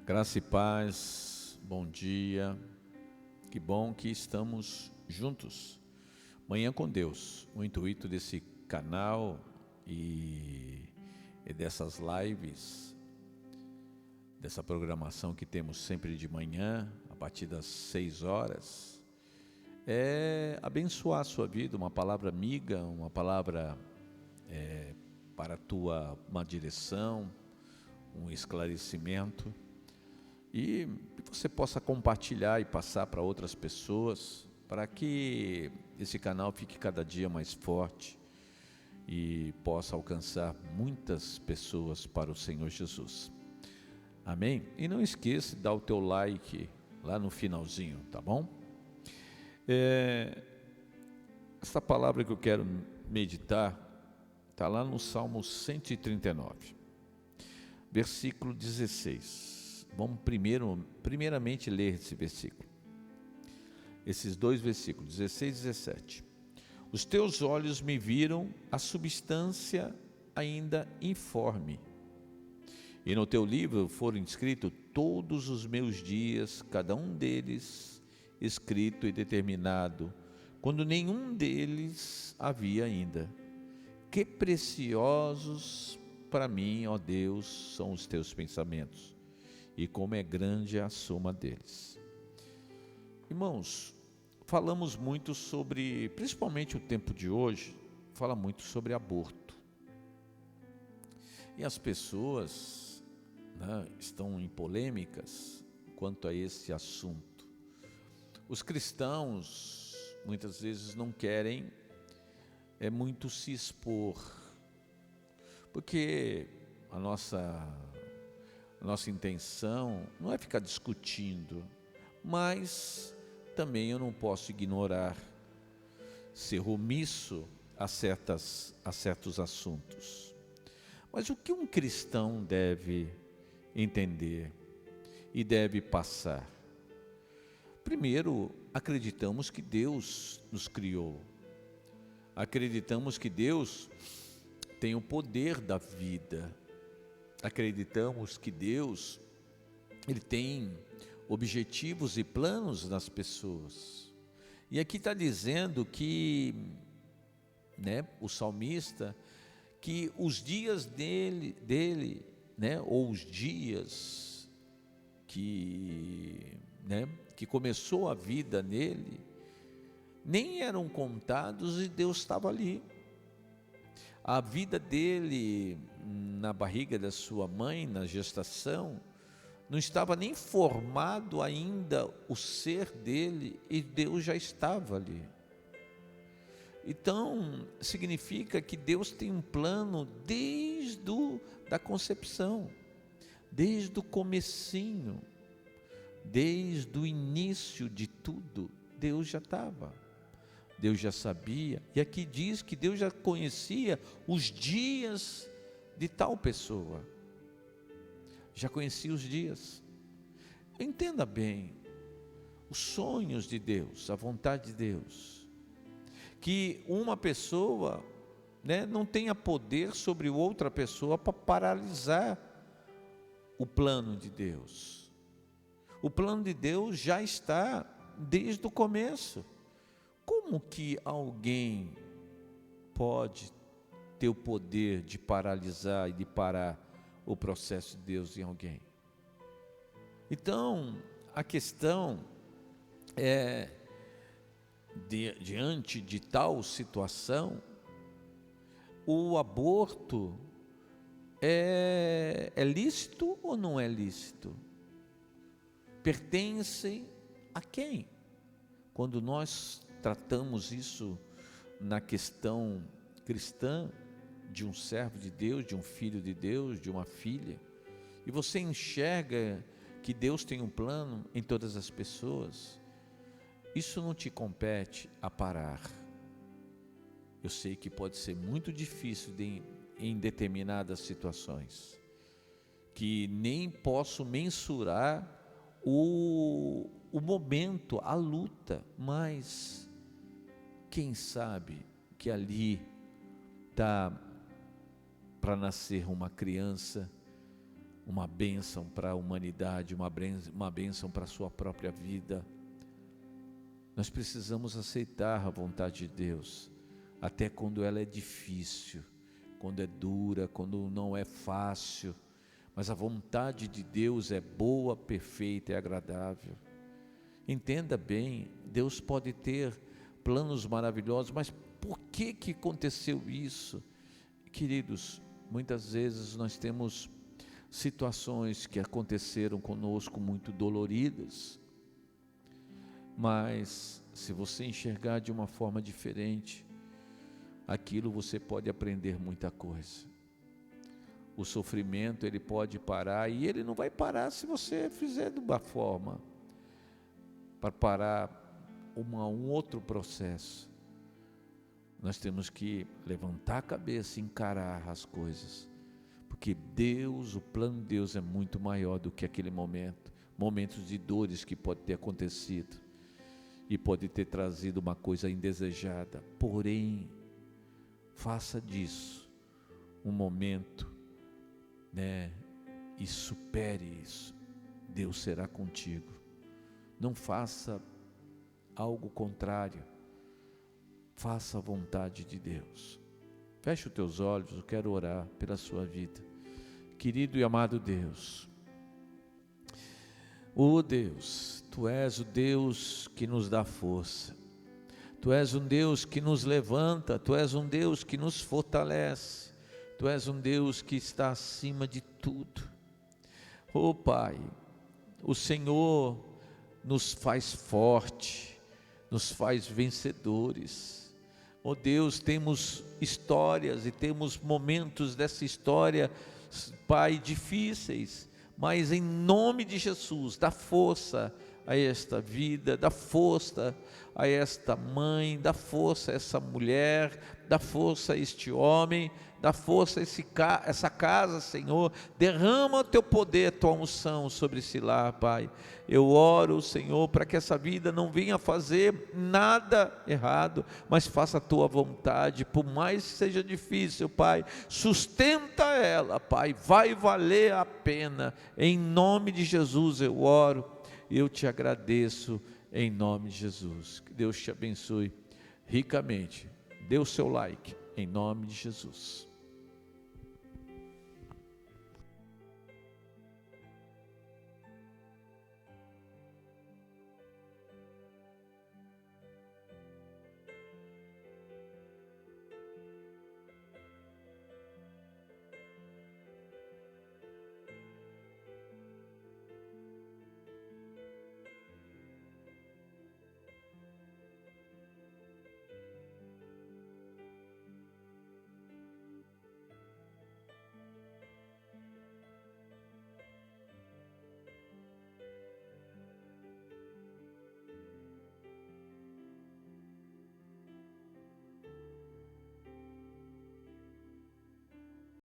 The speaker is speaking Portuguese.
Graça e paz, bom dia, que bom que estamos juntos. Manhã com Deus, o intuito desse canal e dessas lives, dessa programação que temos sempre de manhã, a partir das 6 horas, é abençoar a sua vida, uma palavra amiga, uma palavra para uma direção, um esclarecimento. E que você possa compartilhar e passar para outras pessoas, para que esse canal fique cada dia mais forte e possa alcançar muitas pessoas para o Senhor Jesus. Amém? E não esqueça de dar o teu like lá no finalzinho, tá bom? Essa palavra que eu quero meditar está lá no Salmo 139, versículo 16. Vamos primeiramente ler esse versículo. Esses dois versículos, 16 e 17. Os teus olhos me viram a substância ainda informe, e no teu livro foram escritos todos os meus dias, cada um deles escrito e determinado, quando nenhum deles havia ainda. Que preciosos para mim, ó Deus, são os teus pensamentos, e como é grande a soma deles. Irmãos, falamos muito sobre, principalmente o tempo de hoje, fala muito sobre aborto. E as pessoas, estão em polêmicas quanto a esse assunto. Os cristãos, muitas vezes, não querem muito se expor, porque a nossa intenção não é ficar discutindo, mas também eu não posso ignorar, ser omisso a certos assuntos. Mas o que um cristão deve entender e deve passar? Primeiro, acreditamos que Deus nos criou, acreditamos que Deus tem o poder da vida, acreditamos que Deus, Ele tem objetivos e planos nas pessoas. E aqui está dizendo que, o salmista, que os dias dele, ou os dias que começou a vida nele, nem eram contados e Deus estava ali. A vida dele na barriga da sua mãe, na gestação, não estava nem formado ainda o ser dele e Deus já estava ali. Então, significa que Deus tem um plano desde da concepção, desde o comecinho, desde o início de tudo, Deus já estava. Deus já sabia, e aqui diz que Deus já conhecia os dias de tal pessoa, já conhecia os dias. Entenda bem, os sonhos de Deus, a vontade de Deus, que uma pessoa não tenha poder sobre outra pessoa para paralisar o plano de Deus. O plano de Deus já está desde o começo. Como que alguém pode ter o poder de paralisar e de parar o processo de Deus em alguém? Então, a questão é, diante de tal situação, o aborto é lícito ou não é lícito? Pertence a quem? Quando nós tratamos isso na questão cristã, de um servo de Deus, de um filho de Deus, de uma filha, e você enxerga que Deus tem um plano em todas as pessoas, isso não te compete a parar. Eu sei que pode ser muito difícil em determinadas situações, que nem posso mensurar o momento, a luta, mas quem sabe que ali está para nascer uma criança uma bênção para a humanidade, uma bênção para a sua própria vida. Nós precisamos aceitar a vontade de Deus, até quando ela é difícil, quando é dura, quando não é fácil, mas a vontade de Deus é boa, perfeita e agradável. Entenda bem, Deus pode ter planos maravilhosos, mas por que aconteceu isso? Queridos, muitas vezes nós temos situações que aconteceram conosco muito doloridas, mas se você enxergar de uma forma diferente, aquilo você pode aprender muita coisa. O sofrimento ele pode parar, e ele não vai parar se você fizer de uma forma para parar um outro processo. Nós temos que levantar a cabeça e encarar as coisas, porque Deus, o plano de Deus é muito maior do que aquele momentos de dores que pode ter acontecido e pode ter trazido uma coisa indesejada. Porém, faça disso um momento, e supere isso. Deus será contigo. Não faça algo contrário, faça a vontade de Deus. Feche os teus olhos, eu quero orar pela sua vida. Querido e amado Deus, Deus, Tu és o Deus que nos dá força, Tu és um Deus que nos levanta, Tu és um Deus que nos fortalece, Tu és um Deus que está acima de tudo. Pai, o Senhor nos faz forte, nos faz vencedores. Deus, temos histórias e temos momentos dessa história, Pai, difíceis, mas em nome de Jesus, dá força a esta vida, dá força a esta mãe, dá força a essa mulher, dá força a este homem, dá força a essa casa, Senhor. Derrama o Teu poder, a Tua unção sobre esse lar, Pai. Eu oro, Senhor, para que essa vida não venha fazer nada errado, mas faça a Tua vontade, por mais que seja difícil, Pai. Sustenta ela, Pai, vai valer a pena. Em nome de Jesus eu oro, eu te agradeço, em nome de Jesus. Que Deus te abençoe ricamente. Dê o seu like, em nome de Jesus.